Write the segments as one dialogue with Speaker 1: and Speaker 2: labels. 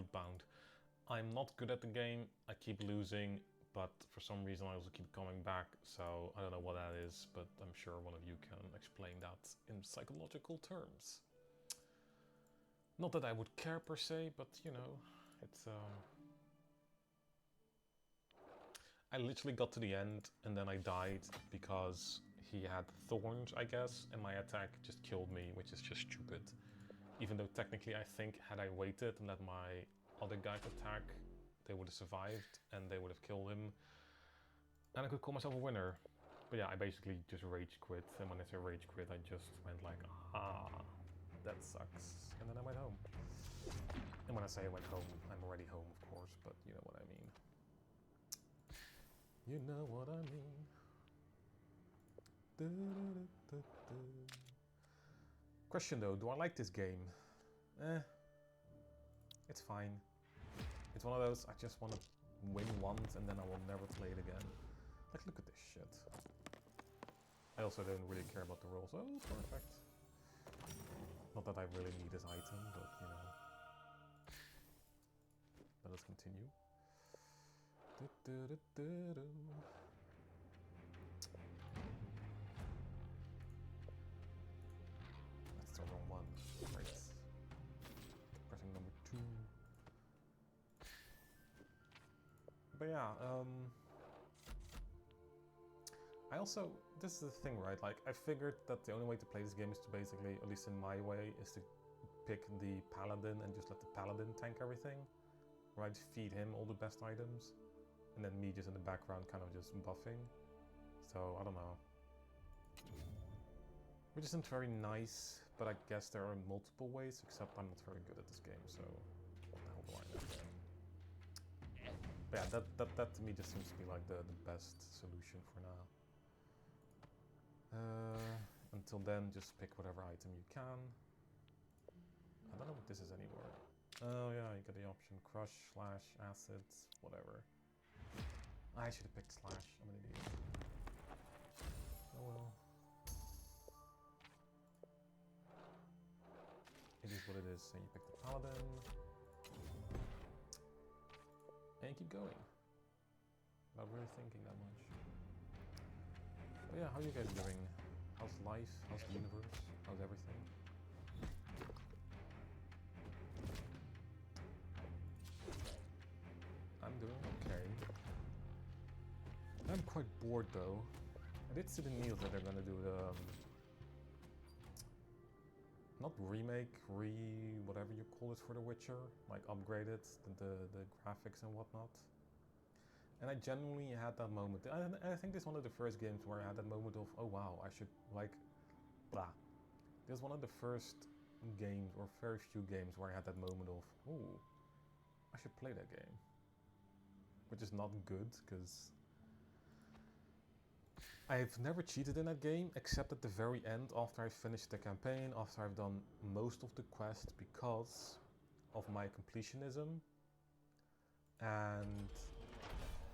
Speaker 1: Lootbound. I'm not good at the game, I keep losing, but for some reason I also keep coming back, so I don't know what that is, but I'm sure one of you can explain that in psychological terms. Not that I would care per se, but you know, it's I literally got to the end and then I died because he had thorns, I guess, and my attack just killed me, which is just stupid. Even though technically I think had I waited and let my other guys attack, they would have survived and they would have killed him. And I could call myself a winner. But yeah, I basically just rage quit, and when I say rage quit, I just went like, ah, that sucks. And then I went home. And when I say I went home, I'm already home, of course, but you know what I mean. You know what I mean. Question though, do I like this game? It's fine. It's one of those, I just want to win once and then I will never play it again. Like, look at this shit. I also don't really care about the rules. Oh, perfect. Not that I really need this item, but you know. Let us continue. That's the wrong one. Right. Pressing number 2. But yeah, I also, this is the thing, right? Like, I figured that the only way to play this game is to basically, at least in my way, is to pick the paladin and just let the paladin tank everything. Right? Feed him all the best items. And then me just in the background kind of just buffing. So, I don't know. Which isn't very nice, but I guess there are multiple ways, except I'm not very good at this game, so what the hell do I know? But yeah, that to me just seems to be like the best solution for now. Until then, just pick whatever item you can. I don't know what this is anymore. Oh yeah, you got the option crush, slash, acids, whatever. I should have picked slash, I'm an idiot. Oh well. It is what it is, so you pick the paladin. And you keep going. Not really thinking that much. But yeah, how are you guys doing? How's life? How's the universe? How's everything? I'm doing okay. I'm quite bored though. I did see the news that they're gonna do the... not remake, whatever you call it for The Witcher, like upgrade it, the graphics and whatnot. And I genuinely had that moment. I think this is one of the first games where I had that moment of, oh wow, I should like, blah. This is one of the first games, or very few games, where I had that moment of, oh, I should play that game. Which is not good, because I've never cheated in that game, except at the very end, after I finished the campaign, after I've done most of the quests, because of my completionism. And,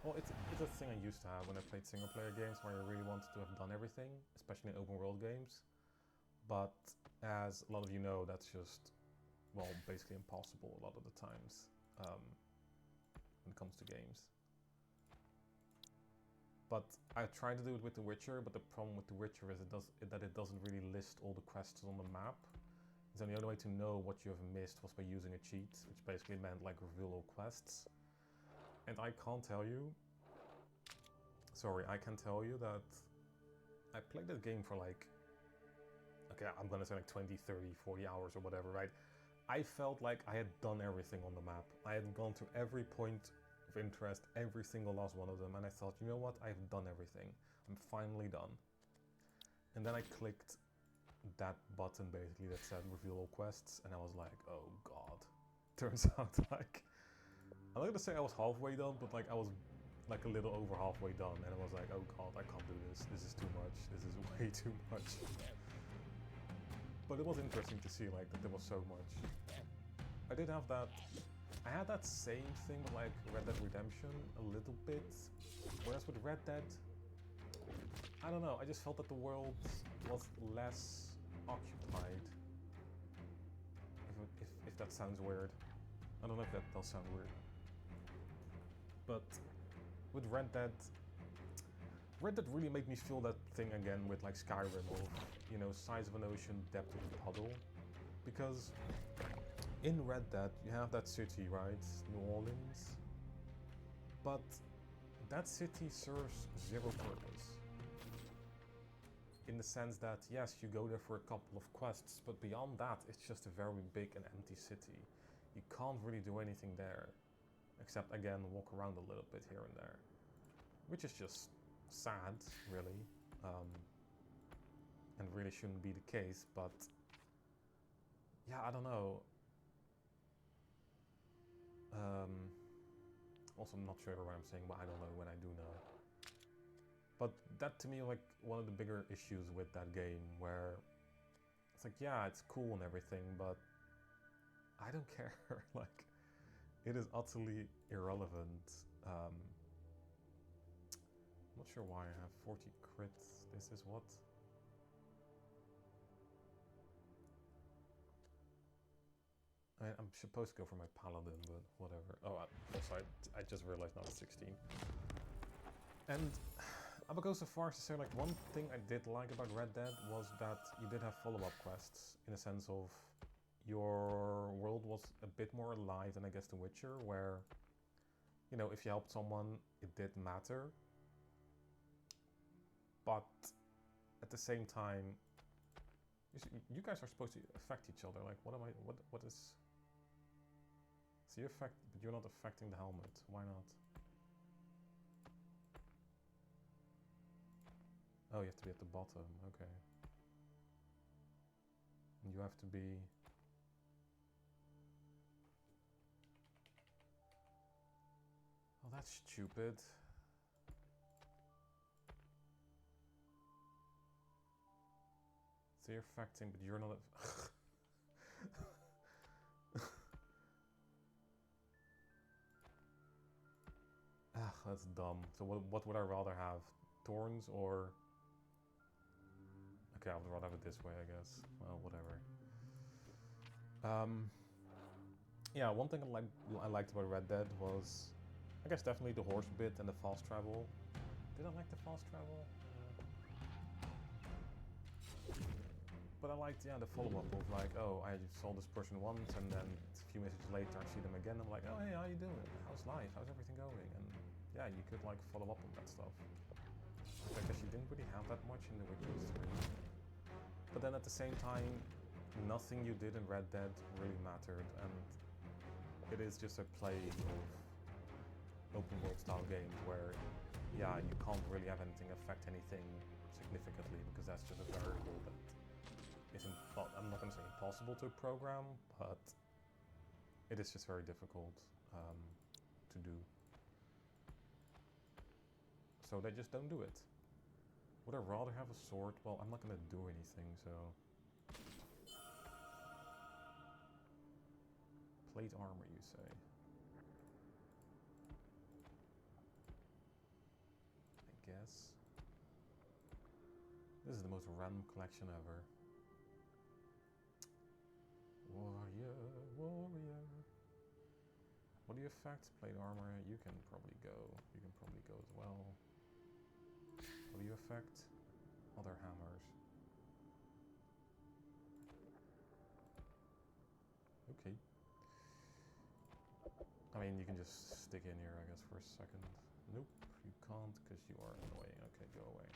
Speaker 1: well, it's a thing I used to have when I played single player games, where I really wanted to have done everything, especially in open world games. But, as a lot of you know, that's just, well, basically impossible a lot of the times, when it comes to games. But I tried to do it with The Witcher, but the problem with The Witcher is that it doesn't really list all the quests on the map. So the only way to know what you have missed was by using a cheat, which basically meant like reveal all quests. And I can't tell you... Sorry, I can tell you that I played that game for like... Okay, I'm gonna say like 20, 30, 40 hours or whatever, right? I felt like I had done everything on the map. I had gone to every point of interest, every single last one of them, and I thought, you know what, I've done everything. I'm finally done. And then I clicked that button basically that said reveal all quests, and I was like, oh god. Turns out like, I'm not gonna say I was halfway done, but like I was like a little over halfway done, and I was like, oh god, I can't do this. This is too much. This is way too much. But it was interesting to see like that there was so much. I did have that. I had that same thing with like Red Dead Redemption a little bit, whereas with Red Dead, I don't know, I just felt that the world was less occupied, if that sounds weird. I don't know if that does sound weird. But with Red Dead really made me feel that thing again with like Skyrim of, you know, size of an ocean, depth of a puddle. Because in Red Dead you have that city, right? New Orleans. But that city serves zero purpose. In the sense that, yes, you go there for a couple of quests, but beyond that, it's just a very big and empty city. You can't really do anything there, except, again, walk around a little bit here and there. Which is just sad, really, and really shouldn't be the case, but yeah, I don't know. Also, I'm not sure what I'm saying, but I don't know when I do know. But that to me, like, one of the bigger issues with that game, where it's like, yeah, it's cool and everything, but I don't care. Like, it is utterly irrelevant. I'm not sure why I have 40 crits. This is what? I'm supposed to go for my paladin, but whatever. Oh, also, I just realized now it's 16. And I would go so far as to say, like, one thing I did like about Red Dead was that you did have follow-up quests, in a sense of your world was a bit more alive than, I guess, The Witcher, where, you know, if you helped someone, it did matter. But at the same time, you guys are supposed to affect each other. Like, what is... So you affect, but you're not affecting the helmet. Why not? Oh, you have to be at the bottom. Okay. And you have to be... Oh, that's stupid. So you're affecting, but you're not... Ah, that's dumb. So what would I rather have? Thorns or... Okay, I would rather have it this way, I guess. Well, whatever. Yeah, one thing I liked about Red Dead was, I guess, definitely the horse bit and the fast travel. Did I like the fast travel? But I liked, yeah, the follow-up of like, oh, I saw this person once, and then a few minutes later I see them again. I'm like, oh, hey, how you doing? How's life? How's everything going? And yeah, you could like follow up on that stuff. I guess you didn't really have that much in The Witcher 3. But then at the same time, nothing you did in Red Dead really mattered, and it is just a plague of open world style games where, yeah, you can't really have anything affect anything significantly because that's just a variable that isn't, well, I'm not going to say impossible to program, but it is just very difficult to do. So they just don't do it. Would I rather have a sword? Well, I'm not going to do anything, so... Plate armor, you say? I guess. This is the most random collection ever. Warrior, warrior. What do you affect? Plate armor, you can probably go. You can probably go as well. What do you affect? Other hammers. Okay. I mean, you can just stick in here, I guess, for a second. Nope, you can't because you are annoying. Okay, go away.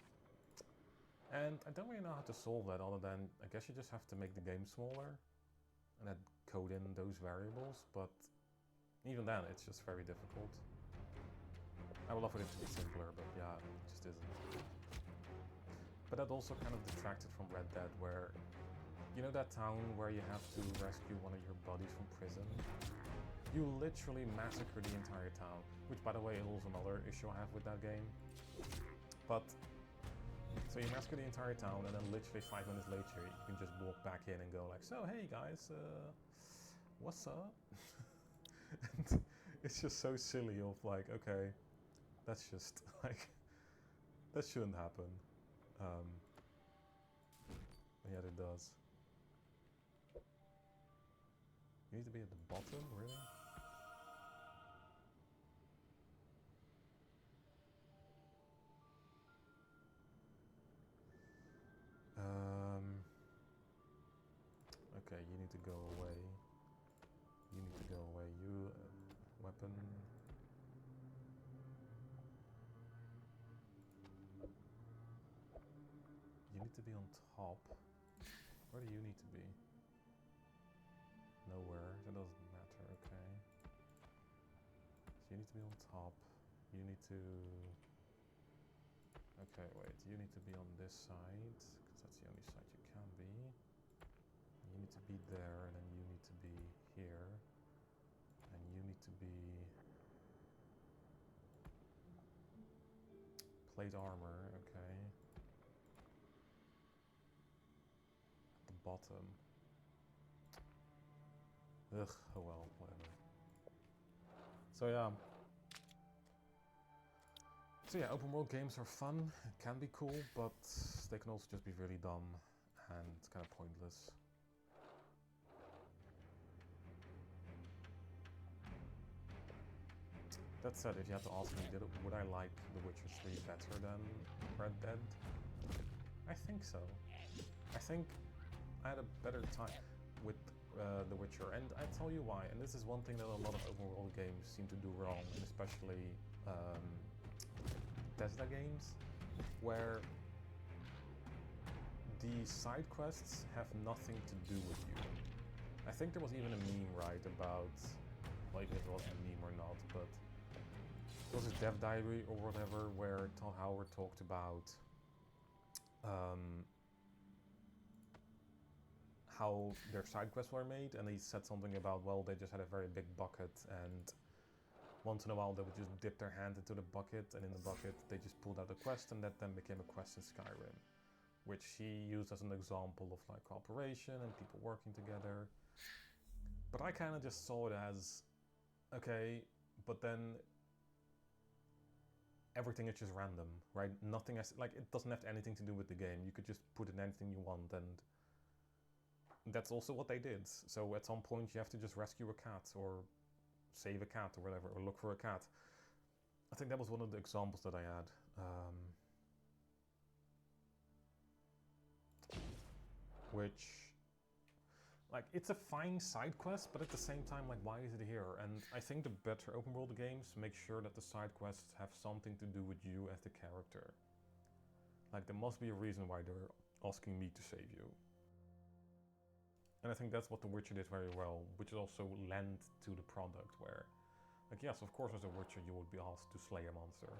Speaker 1: And I don't really know how to solve that other than, I guess you just have to make the game smaller and then code in those variables, but even then, it's just very difficult. I would love it to be simpler, but yeah, it just isn't. But that also kind of detracted from Red Dead, where, you know that town where you have to rescue one of your buddies from prison? You literally massacre the entire town, which, by the way, is also another issue I have with that game. But, so you massacre the entire town, and then literally 5 minutes later, you can just walk back in and go like, so, hey guys, what's up? And it's just so silly of like, okay, that's just, like, that shouldn't happen. Yet it does. You need to be at the bottom, really? to go away. You need to go away. You, weapon. You need to be on top. Where do you need to be? Nowhere. That doesn't matter, okay. So you need to be on top. You need to... Okay, wait. You need to be on this side, because that's the only side you can be. You need to be there, and then you need to be here. And you need to be... Plate armor, okay. At the bottom. Ugh, oh well, whatever. So yeah. So yeah, open world games are fun, it can be cool, but they can also just be really dumb and kind of pointless. That said, if you had to ask me, would I like The Witcher 3 better than Red Dead? I think so. I think I had a better time with The Witcher, and I tell you why. And this is one thing that a lot of open world games seem to do wrong, and especially Bethesda games, where the side quests have nothing to do with you. I think there was even a meme, right, about, well, even if it wasn't a meme or not, but it was his dev diary or whatever, where Tom Howard talked about how their side quests were made, and he said something about, well, they just had a very big bucket, and once in a while they would just dip their hand into the bucket, and in the bucket they just pulled out a quest, and that then became a quest in Skyrim, which he used as an example of like cooperation and people working together. But I kind of just saw it as, okay, but then everything is just random, right? Nothing has, like, it doesn't have anything to do with the game. You could just put in anything you want, and that's also what they did. So at some point you have to just rescue a cat, or save a cat, or whatever, or look for a cat. I think that was one of the examples that I had. Which, like, it's a fine side quest, but at the same time, like, why is it here? And I think the better open world games make sure that the side quests have something to do with you as the character. Like, there must be a reason why they're asking me to save you. And I think that's what The Witcher did very well, which also lent to the product, where, like, yes, of course as a Witcher you would be asked to slay a monster.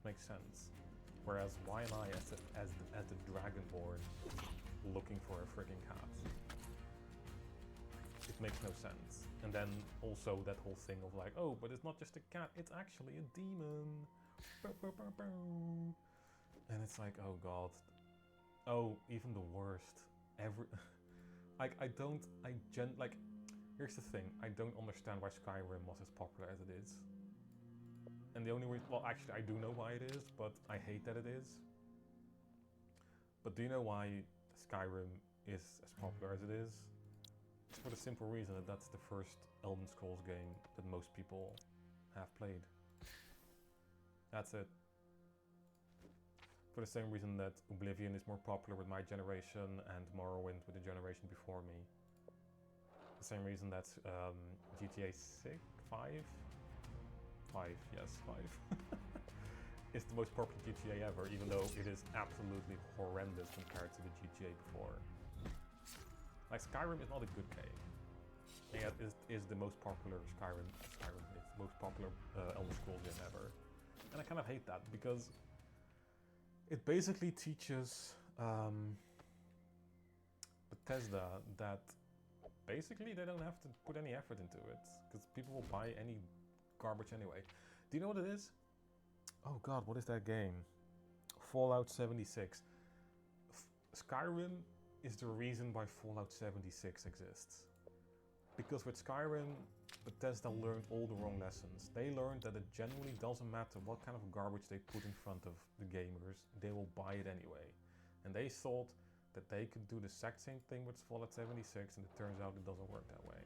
Speaker 1: Makes sense. Whereas why am I as the Dragonborn looking for a freaking cat? It makes no sense. And then also that whole thing of like, oh, but it's not just a cat, it's actually a demon. And it's like, oh god. Oh, even the worst. Like, here's the thing, I don't understand why Skyrim was as popular as it is. And the only reason, well, actually I do know why it is, but I hate that it is. But do you know why Skyrim is as popular as it is? It's for the simple reason that that's the first Elder Scrolls game that most people have played. That's it. For the same reason that Oblivion is more popular with my generation and Morrowind with the generation before me. The same reason that GTA 6? 5? 5, yes, 5. Is the most popular GTA ever, even though it is absolutely horrendous compared to the GTA before. Like, Skyrim is not a good game. And yet it is the most popular Skyrim is the most popular Elder Scrolls game ever. And I kind of hate that, because it basically teaches Bethesda that basically they don't have to put any effort into it, because people will buy any garbage anyway. Do you know what it is? Oh god, what is that game? Fallout 76. Skyrim is the reason why Fallout 76 exists. Because with Skyrim, Bethesda learned all the wrong lessons. They learned that it generally doesn't matter what kind of garbage they put in front of the gamers, they will buy it anyway. And they thought that they could do the exact same thing with Fallout 76, and it turns out it doesn't work that way.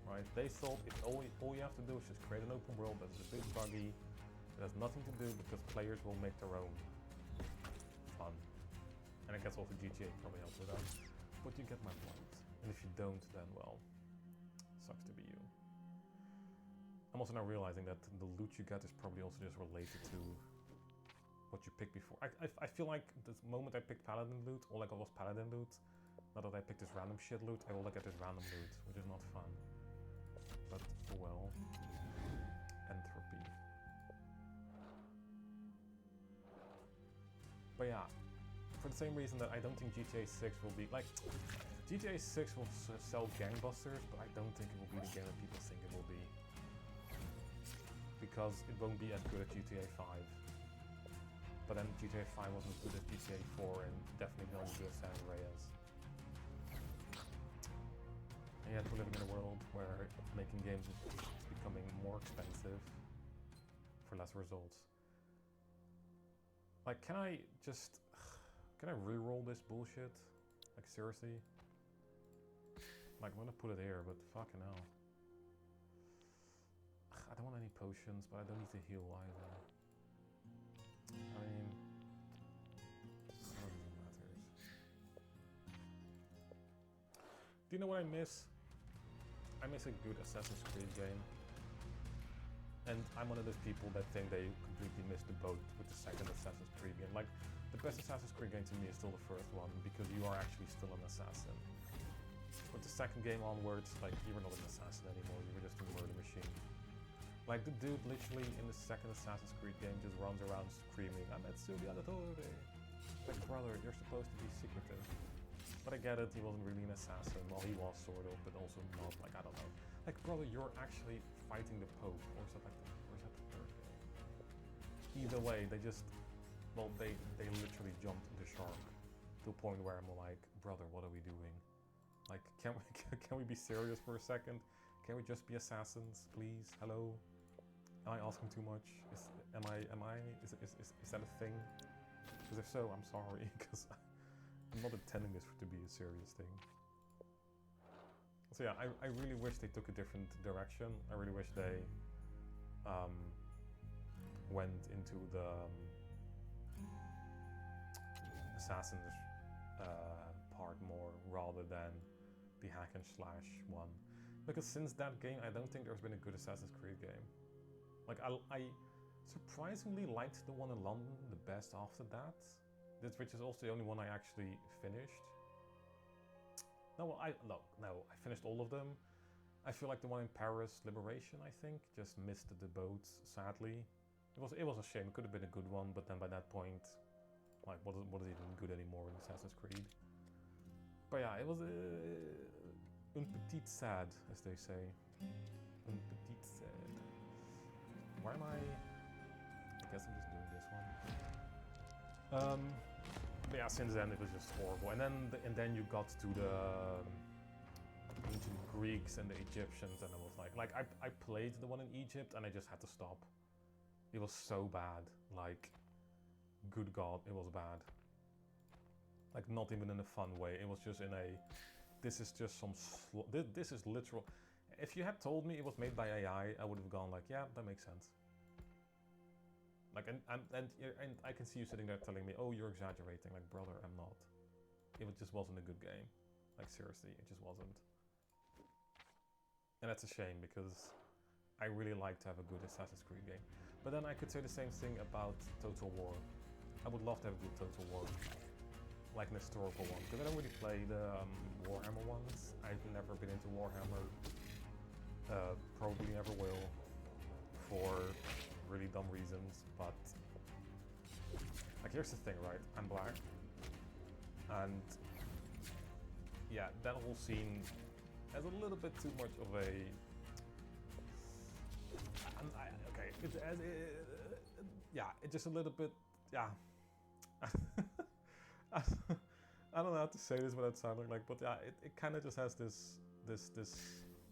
Speaker 1: Right? They thought all you have to do is just create an open world that's a bit buggy, that has nothing to do, because players will make their own fun. And I guess also GTA probably helps with that. But you get my point. And if you don't, then well, sucks to be you. I'm also now realizing that the loot you get is probably also just related to what you picked before. I feel like the moment I picked Paladin loot, all I got was Paladin loot. Now that I picked this random shit loot, I all I get is random loot, which is not fun. But oh well. Entropy. But yeah, for the same reason that I don't think GTA 6 will be like GTA 6 will sell gangbusters, but I don't think it will be the game that people think it will be, because it won't be as good as GTA 5. But then GTA 5 wasn't as good as GTA 4, and definitely not as good as San Andreas. And yet we're living in a world where making games is becoming more expensive for less results. Like, can I re-roll this bullshit? Like, seriously? Like, I'm gonna put it here, but fucking hell. I don't want any potions, but I don't need to heal either. I mean, none of it matters. Do you know what I miss? I miss a good Assassin's Creed game. And I'm one of those people that think they completely missed the boat with the second Assassin's Creed game. Like, the best Assassin's Creed game to me is still the first one, because you are actually still an assassin. With the second game onwards, like, you were not an assassin anymore, you were just a murder machine. Like, the dude literally in the second Assassin's Creed game just runs around screaming, "I'm Ezio the Auditore!" Like, brother, you're supposed to be secretive. But I get it, he wasn't really an assassin. Well, he was sort of, but also not, like, I don't know. Like, brother, you're actually fighting the Pope, or is that like or is that the third game? Either way, they just, well, they literally jumped the shark to a point where I'm like, brother, what are we doing? Like, can we be serious for a second? Can we just be assassins, please? Hello? Am I asking too much? Is that a thing? Because if so, I'm sorry, because I'm not intending this to be a serious thing. So yeah, I really wish they took a different direction. I really wish they went into the assassins part more rather than the hack and slash one. Because since that game, I don't think there's been a good Assassin's Creed game. Like, I surprisingly liked the one in London the best after that, which is also the only one I actually finished. No, I finished all of them. I feel like the one in Paris, Liberation, I think, just missed the boat, sadly. It was a shame. It could have been a good one, but then by that point, like, what is even good anymore in Assassin's Creed? But yeah, it was un petit sad, as they say. Un petit sad. Why am I guess I'm just doing this one. But yeah, since then it was just horrible. And then you got to the ancient Greeks and the Egyptians, and I was like I played the one in Egypt and I just had to stop. It was so bad. Like, good God, it was bad. Like, not even in a fun way. It was just in a, this is just some, this is literal. If you had told me it was made by AI, I would have gone like, yeah, that makes sense. Like, and I can see you sitting there telling me, oh, you're exaggerating. Like, brother, I'm not. It just wasn't a good game. Like, seriously, it just wasn't. And that's a shame, because I really like to have a good Assassin's Creed game. But then I could say the same thing about Total War. I would love to have a good Total War. Like an historical one. Because I don't really play the Warhammer ones. I've never been into Warhammer. Probably never will. For really dumb reasons, but like, here's the thing, right? I'm black, and yeah, that whole scene has a little bit too much of a. Okay, it's just a little bit, yeah. I don't know how to say this without sounding like, but yeah, it kind of just has this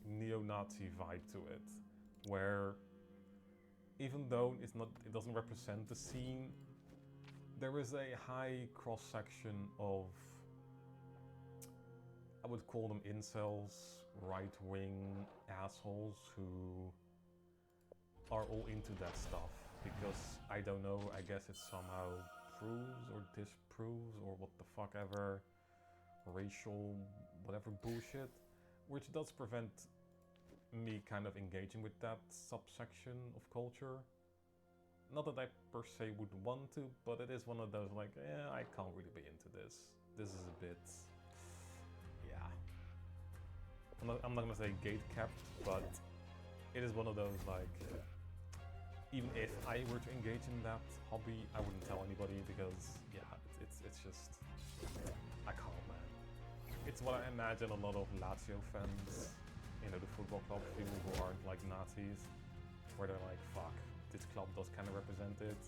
Speaker 1: neo-Nazi vibe to it, where even though it doesn't represent the scene, there is a high cross-section of, I would call them incels, right-wing assholes who are all into that stuff, because, I don't know, I guess it somehow proves or disproves or what the fuck ever racial whatever bullshit, which does prevent me kind of engaging with that subsection of culture. Not that I per se would want to, but it is one of those like, I can't really be into this. This is a bit, yeah. I'm not gonna say gate-kept, but it is one of those like, even if I were to engage in that hobby, I wouldn't tell anybody because, yeah, it's just, I can't, man. It's what I imagine a lot of Lazio fans, you know, the football club people who aren't like Nazis, where they're like, fuck, this club does kind of represent it,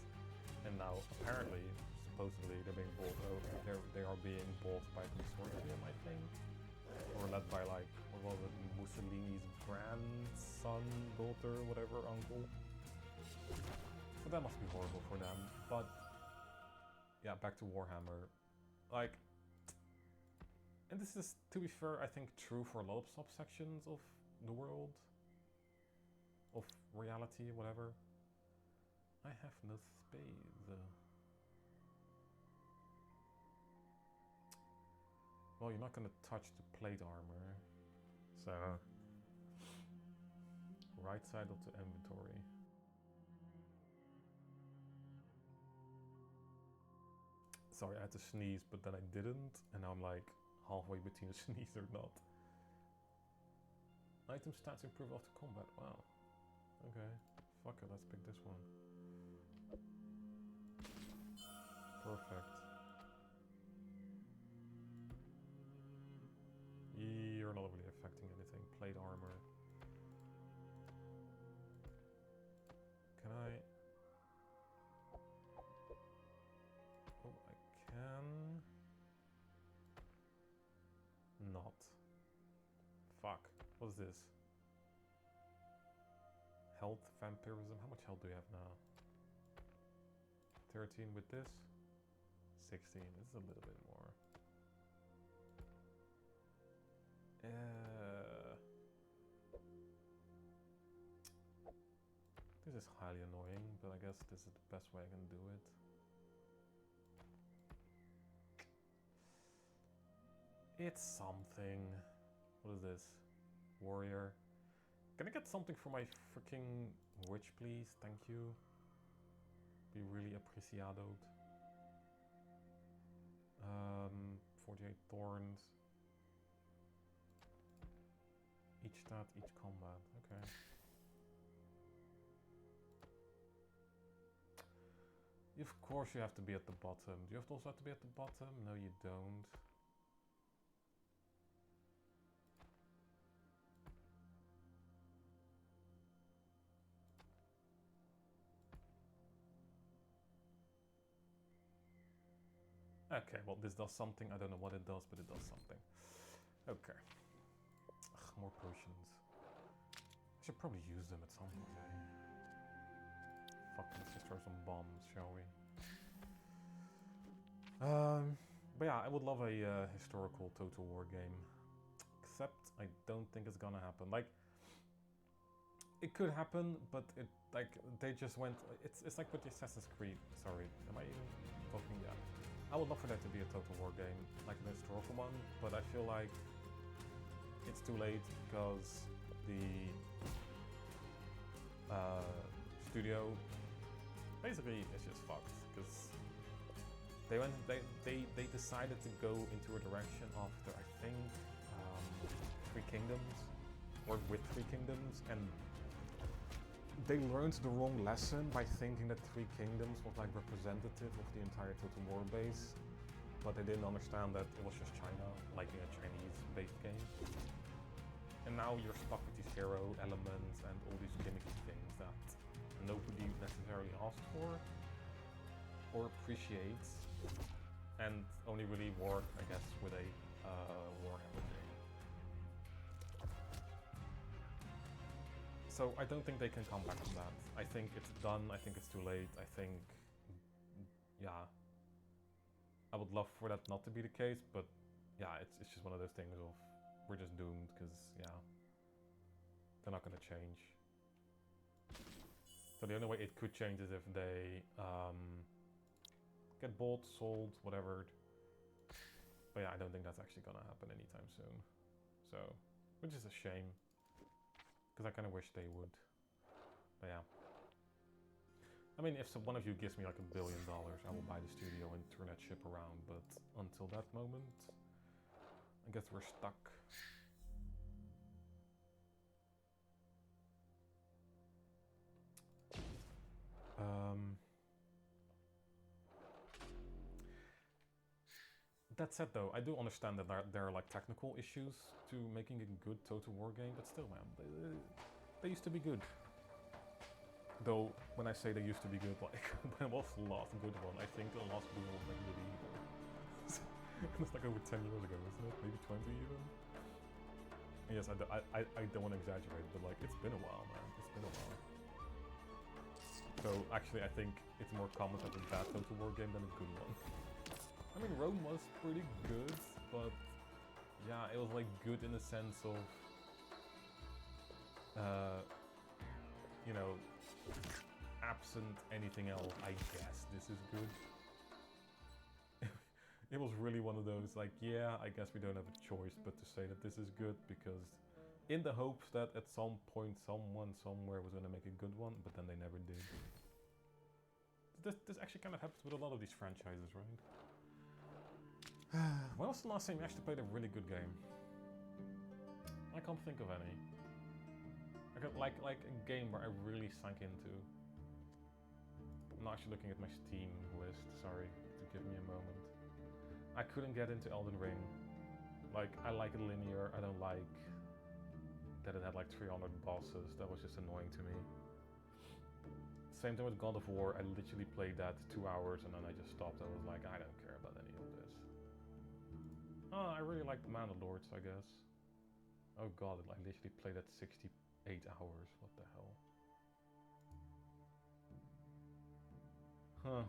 Speaker 1: and now apparently, supposedly, they're being bought over. They are being bought by a consortium, I think, or led by like what was it, Mussolini's grandson, daughter, whatever, uncle. So that must be horrible for them. But yeah, back to Warhammer, like, and this is, to be fair, I think true for a lot of subsections of the world, of reality, whatever. I have no space. Well, you're not gonna touch the plate armor, so right side of the inventory. Sorry, I had to sneeze, but then I didn't, and now I'm like halfway between a sneeze or not. Item stats improve after combat. Wow. Okay. Fuck it, let's pick this one. Perfect. You're not really affecting anything. Plate armor. Can I? Oh, I can. Not. Fuck. What is this? Health, vampirism. How much health do you have now? 13 with this. 16. This is a little bit more. This is highly annoying, but I guess this is the best way I can do it. It's something. What is this? Warrior. Can I get something for my freaking witch, please? Thank you. Be really apreciadoed. 48 thorns. Each stat, each combat. Okay. Of course you have to be at the bottom. Do you also have to be at the bottom? No, you don't. Okay, well this does something. I don't know what it does, but it does something. Okay. Ugh, more potions. I should probably use them at some point, eh? Fuck, let's just throw some bombs, shall we? But yeah, I would love a historical Total War game. Except I don't think it's gonna happen. Like, it could happen, but it, like, they just went, it's like with the Assassin's Creed. Sorry, am I even talking? Yeah. I would love for that to be a Total War game, like an historical one, but I feel like it's too late because the studio basically is just fucked, because they decided to go into a direction after, I think, Three Kingdoms, or with Three Kingdoms, and they learned the wrong lesson by thinking that Three Kingdoms was like representative of the entire Total War base, but they didn't understand that it was just China, like in a Chinese-based game. And now you're stuck with these hero elements and all these gimmicky things that nobody necessarily asked for or appreciates, and only really work, I guess, with a Warhammer game. So I don't think they can come back from that. I think it's done, I think it's too late, I think, yeah. I would love for that not to be the case, but yeah, it's just one of those things of, we're just doomed, because, yeah, they're not gonna change. So the only way it could change is if they get bought, sold, whatever, But yeah, I don't think that's actually gonna happen anytime soon. So, which is a shame. Because I kind of wish they would. But yeah. I mean, if one of you gives me like $1 billion, I will buy the studio and turn that ship around. But until that moment, I guess we're stuck. That said though, I do understand that there are like technical issues to making a good Total War game, but still man, they used to be good. Though, when I say they used to be good, like, when was the last good one? I think the last good one was like Medieval. It's like over 10 years ago, isn't it? Maybe 20 even? Yes, I don't want to exaggerate, but like, it's been a while, man. It's been a while. So, actually, I think it's more common to have a bad Total War game than a good one. I mean, Rome was pretty good, but yeah, it was like good in the sense of, you know, absent anything else, I guess this is good. It was really one of those, like, yeah, I guess we don't have a choice but to say that this is good, because in the hopes that at some point someone somewhere was going to make a good one, but then they never did. This actually kind of happens with a lot of these franchises, right? When was the last time you actually played a really good game? I can't think of any. Like a game where I really sank into. I'm not actually looking at my Steam list, sorry, to give me a moment. I couldn't get into Elden Ring. Like, I like it linear, I don't like that it had like 300 bosses, that was just annoying to me. Same thing with God of War, I literally played that 2 hours and then I just stopped. I was like, I don't care about any of this. Oh, I really like the Mandalords, I guess. Oh god, I literally played that 68 hours, what the hell. Huh.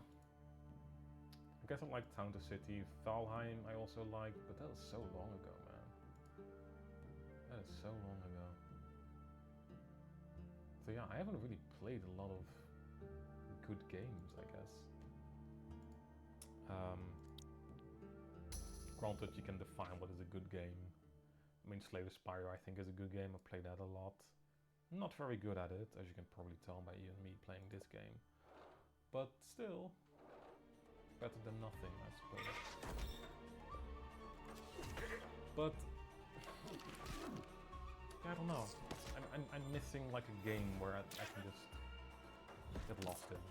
Speaker 1: I guess I like Town to City. Valheim I also liked, but that was so long ago, man. That is so long ago. So yeah, I haven't really played a lot of good games, I guess. Granted, you can define what is a good game. I mean, Slay the Spire I think is a good game, I play that a lot. Not very good at it, as you can probably tell by you and me playing this game. But still, better than nothing, I suppose. But I don't know. I'm missing like a game where I can just get lost in,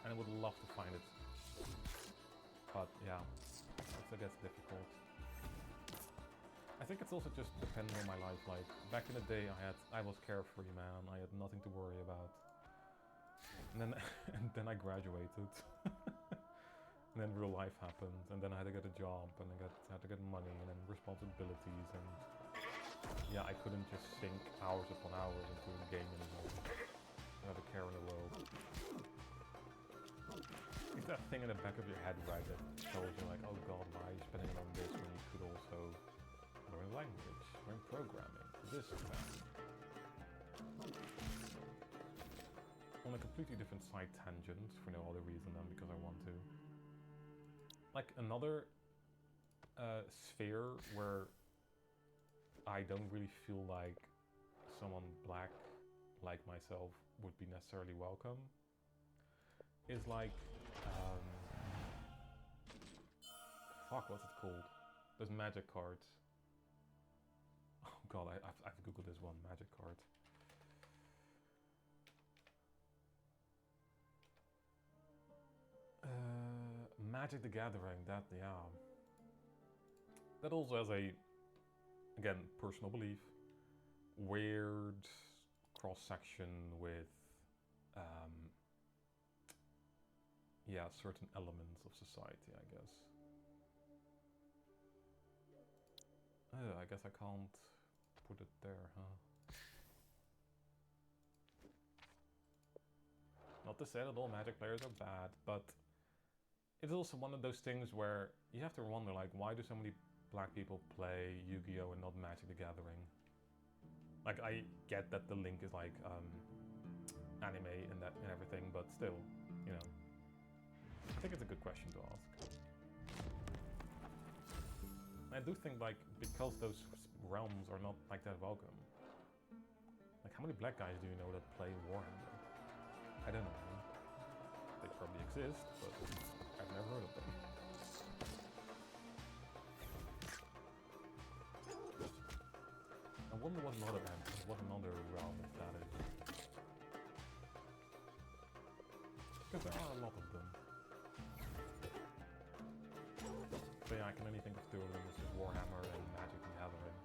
Speaker 1: and I would love to find it. But yeah, I guess difficult. I think it's also just depending on my life. Like back in the day, I was carefree, man. I had nothing to worry about. And then I graduated. And then real life happened, and then I had to get a job, and I had to get money, and then responsibilities, and yeah, I couldn't just sink hours upon hours into a game anymore. I had a care in the world. It's that thing in the back of your head, right, that tells you like, oh god, why are you spending it on this when you could also learn language, learn programming, this and that. On a completely different side tangent, for no other reason than because I want to. Like another sphere where I don't really feel like someone black like myself would be necessarily welcome is like fuck, what's it called? Those magic cards. Oh god, I've googled this one, magic card. Magic the Gathering, that, yeah. That also has a, again, personal belief, weird cross-section with, yeah, certain elements of society, I guess. I guess I can't put it there, huh? Not to say that all Magic players are bad, but it's also one of those things where you have to wonder, like, why do so many black people play Yu-Gi-Oh! And not Magic the Gathering? Like, I get that the link is like anime and everything, but still, you know, I think it's a good question to ask. I do think, like, because those realms are not like that welcome. Like, how many black guys do you know that play Warhammer? I don't know. They probably exist, but I've never heard of them. I wonder what another realm of that is. Because there are a lot of them. But yeah, I can only think of two of them, which is Warhammer and Magic the Gathering.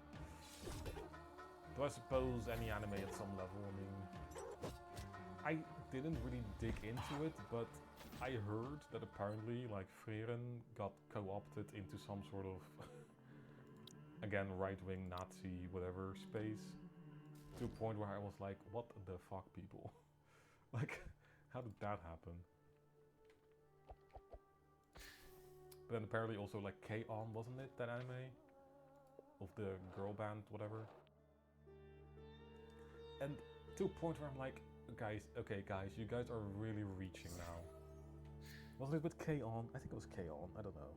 Speaker 1: Do I suppose any anime at some level? I mean, I didn't really dig into it, but I heard that apparently, like, Frieren got co-opted into some sort of, again, right-wing Nazi whatever space, to a point where I was like, what the fuck, people? Like, how did that happen? But then apparently also, like, K-On! Wasn't it, that anime? Of the girl band, whatever. And to a point where I'm like, guys, okay guys, you guys are really reaching now. Wasn't it with K-On! I think it was K-On!, I don't know.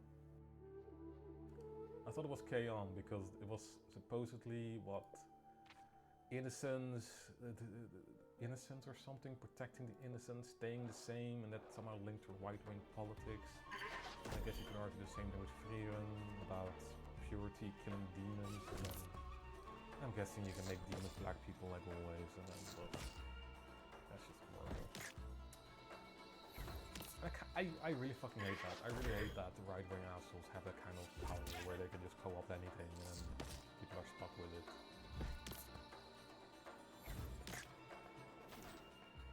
Speaker 1: I thought it was K-On! Because it was supposedly, what? Innocence or something, protecting the innocent, staying the same, and that somehow linked to right-wing politics. And I guess you can argue the same thing with Frieren, about purity, killing demons, and then I'm guessing you can make demons black people like always, and then, but that's just horrible. I really fucking hate that. I really hate that the right-wing assholes have that kind of power where they can just co-opt anything and people are stuck with it.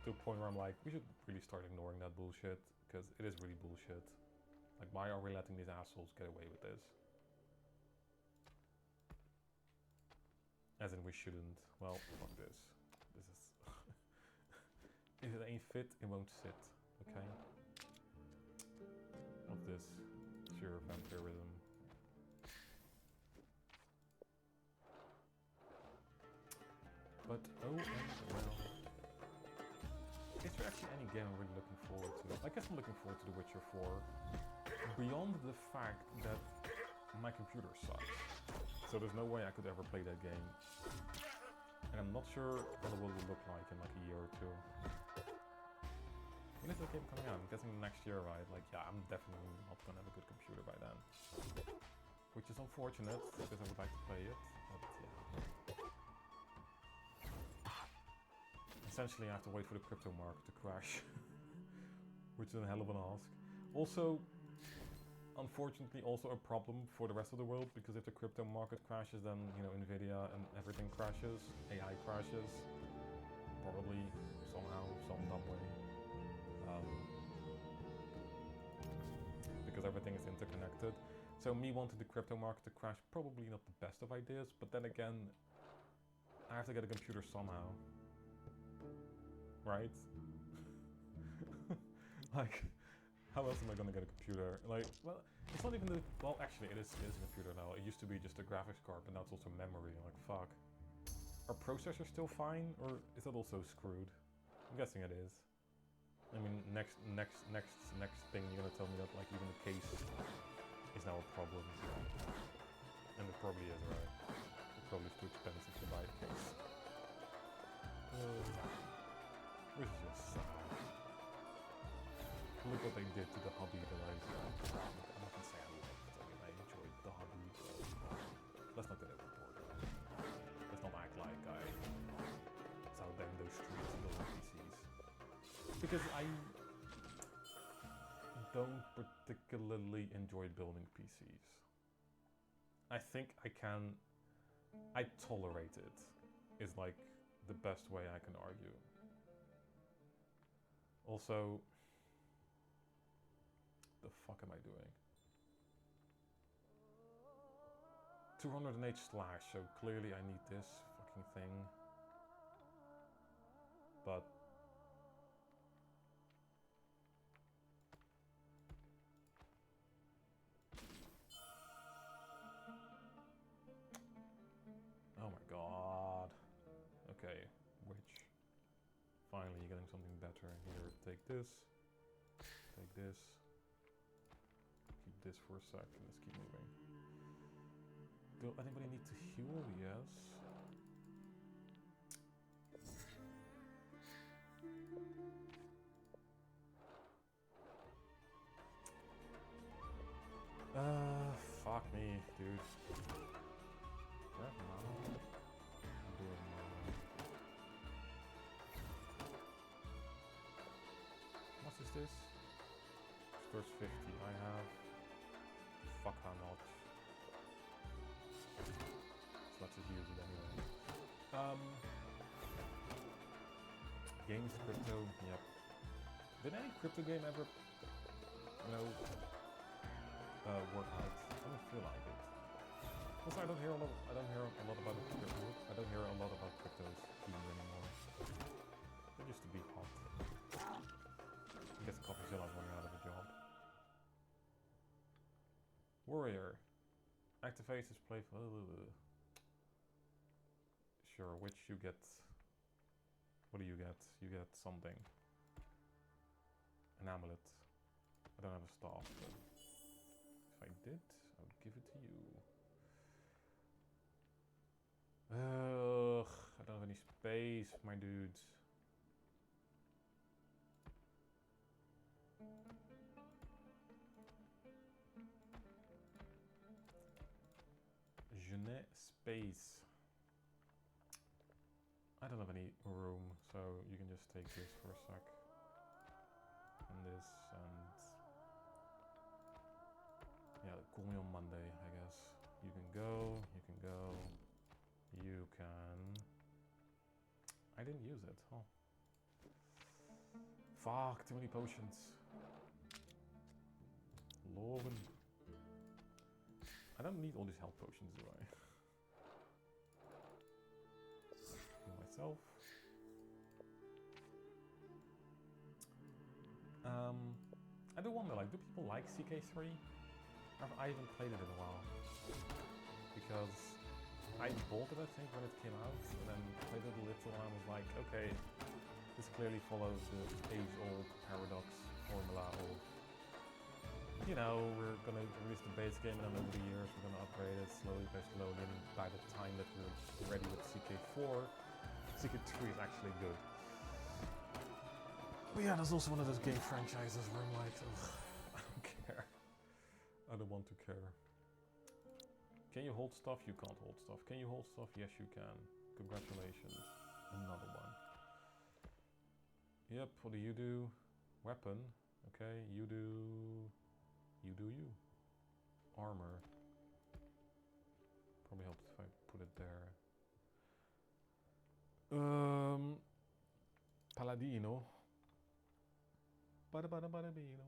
Speaker 1: To a point where I'm like, we should really start ignoring that bullshit, because it is really bullshit. Like, why are we letting these assholes get away with this? As in, we shouldn't. Well, fuck this. This is... if it ain't fit, it won't sit. Okay? Of this sheer vampirism. But, oh, and well... Is there actually any game I'm really looking forward to? I guess I'm looking forward to The Witcher 4. Beyond the fact that my computer sucks. So there's no way I could ever play that game. And I'm not sure what it will look like in like a year or two. When is the game coming out? I'm guessing next year, right? Like, yeah, I'm definitely not gonna have a good computer by then. Which is unfortunate, because I would like to play it, but yeah. Essentially, I have to wait for the crypto market to crash. Which is a hell of an ask. Also, unfortunately, also a problem for the rest of the world, because if the crypto market crashes, then, you know, Nvidia and everything crashes, AI crashes, probably, somehow, some dumb way. Because everything is interconnected. So me wanting the crypto market to crash, probably not the best of ideas, but then again, I have to get a computer somehow. Right? Like, how else am I gonna get a computer? Like, well, it's not even the... Well, actually, it is a computer now. It used to be just a graphics card, but now it's also memory. Like, fuck. Are processors still fine, or is that also screwed? I'm guessing it is. I mean, next thing you're gonna tell me that, like, even the case is now a problem. And it probably is, right? It probably is too expensive to buy a case. Which is just sad. Look what they did to the hobby that I'm not gonna say I loved. I mean, I enjoyed the hobby, but let's not get overboard. Let's not act like I was out there in those streets building PCs. Because I don't particularly enjoy building PCs. I think I tolerate it, is like the best way I can argue. Also, the fuck am I doing? 200H slash, so clearly I need this fucking thing. But oh my god. Okay, which? Finally, you're getting something better. Here, take this. Take this. Keep this for a sec and let's keep moving. refill. Anybody need to heal? Yes. Fuck me, dude. That now. Do it now. What is this? First 50 I have. Fuck how not. So let's just use it anyway. Games, crypto, yep. Did any crypto game ever, work out? I don't feel like it. Also, I don't hear a lot about crypto. I don't hear a lot about crypto schemes anymore. They used to be hot. I guess Coffeezilla's running out of a job. Warrior. Activates his play. Sure, which you get. What do you get? You get something. An amulet. I don't have a staff, but if I did, I would give it to you. Ugh, I don't have any space, my dudes. Je n'ai space. I don't have any room, so you can just take this for a sec. And this, and yeah, call me on Monday, I guess. You can go, you can go, you can... I didn't use it, huh? Fuck, too many potions. Logan. I don't need all these health potions, do I? Myself. I do wonder, like, do people like CK3? I haven't played it in a while. Because I bought it, I think, when it came out, and then played it a little, and I was like, okay, this clearly follows the age-old paradox formula of, you know, we're gonna release the base game, and then over the years we're gonna upgrade it slowly by slowly, and by the time that we're ready with CK4, CK3 is actually good. But yeah, there's also one of those game franchises where I'm like, ugh, I don't care. I don't want to care. Can you hold stuff? You can't hold stuff. Can you hold stuff? Yes, you can. Congratulations. Another one. Yep, what do you do? Weapon. Okay, you do... You do you. Armor. Probably helps if I put it there. Paladino. Paladino.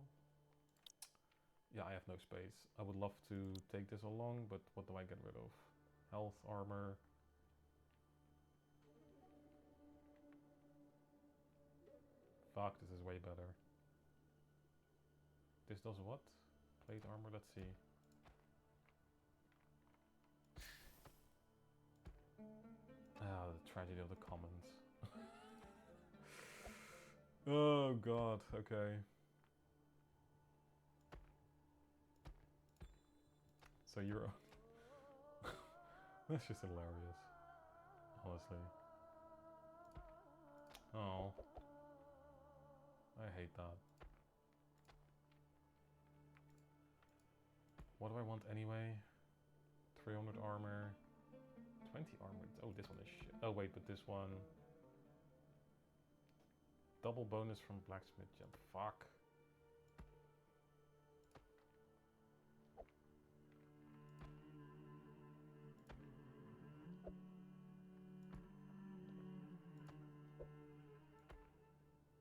Speaker 1: Yeah, I have no space. I would love to take this along, but what do I get rid of? Health, armor. Fuck, this is way better. This does what? Plate armor, let's see. Ah, the tragedy of the commons. Oh god, okay. So you're... That's just hilarious. Honestly. Oh. I hate that. What do I want anyway? 300 armor. 20 armor. Oh, this one is shit. Oh wait, but this one... Double bonus from blacksmith jump. Fuck.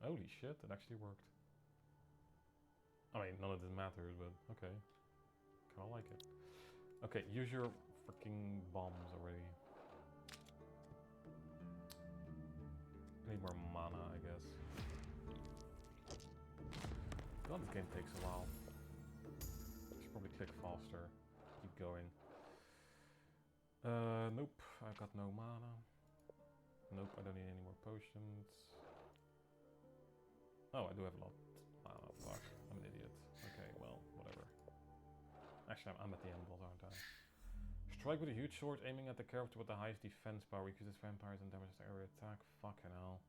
Speaker 1: Holy shit, it actually worked. I mean, none of this matters, but okay. Kinda like it. Okay, use your freaking bombs already. I need more mana, I guess. God, this game takes a while. I should probably click faster. Keep going. Nope, I got no mana. Nope, I don't need any more potions. Oh, I do have a lot. Oh, fuck. I'm an idiot. Okay, well, whatever. Actually, I'm at the end boss, aren't I? Strike with a huge sword, aiming at the character with the highest defense power. Uses vampires and damages area attack. Fucking hell.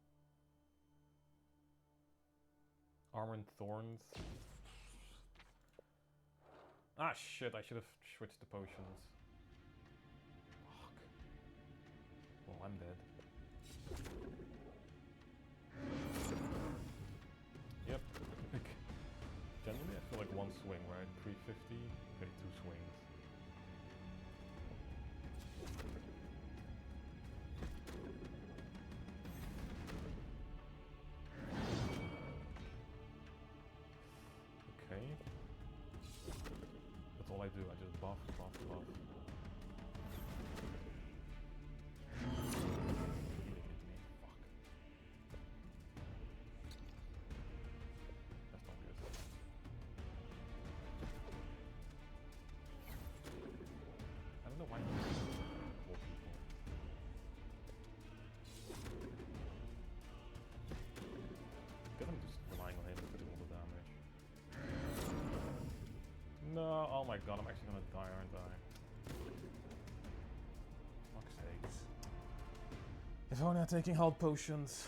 Speaker 1: Armor and thorns. Ah shit, I should have switched the potions. Fuck. Well, I'm dead. Yep. Generally I feel like one swing, right? 350? Okay, 2 swings. Okay. That's all I do, I just buff, buff, buff. He did hit me, fuck. That's not good. I don't know why he's poor people. I guess I'm just relying on him to do all the damage. No, oh my god, I'm actually gonna die, aren't I? Fuck's sakes. If only I'm taking health potions.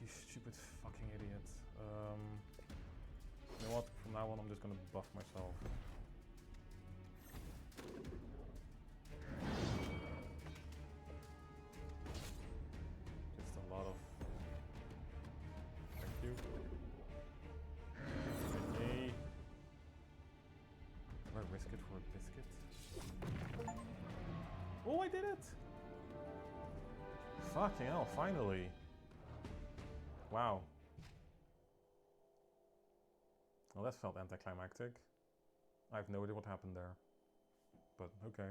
Speaker 1: You stupid fucking idiot. You know what? From now on, I'm just gonna buff myself. Just a lot of. Thank you. Hey. Do I risk it for a biscuit? Oh, I did it! Fucking hell, finally. Wow. Well, that felt anticlimactic. I have no idea what happened there. But, okay.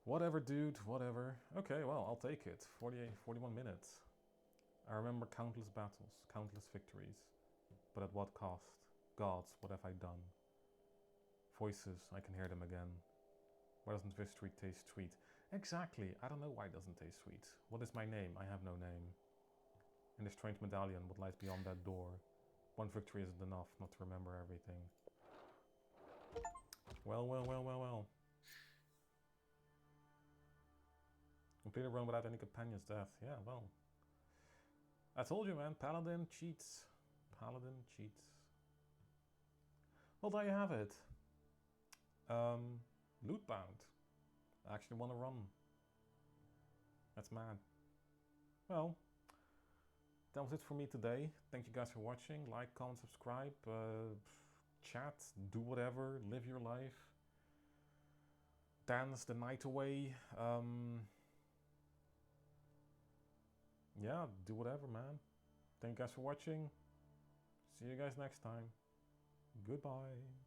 Speaker 1: Whatever, dude, whatever. Okay, well, I'll take it. 41 minutes. I remember countless battles, countless victories. But at what cost? Gods, what have I done? Voices, I can hear them again. Why doesn't victory taste sweet? Exactly, I don't know why it doesn't taste sweet. What is my name? I have no name. In the strange medallion, what lies beyond that door? One victory isn't enough, not to remember everything. Well, well, well, well, well. Complete a run without any companion's death. Yeah, well. I told you, man, Paladin cheats. Paladin cheats. Well, there you have it. Lootbound. I actually want to run. That's mad. Well, that was it for me today. Thank you guys for watching. Like, comment, subscribe, chat, do whatever, live your life. Dance the night away. Yeah, do whatever, man. Thank you guys for watching. See you guys next time. Goodbye.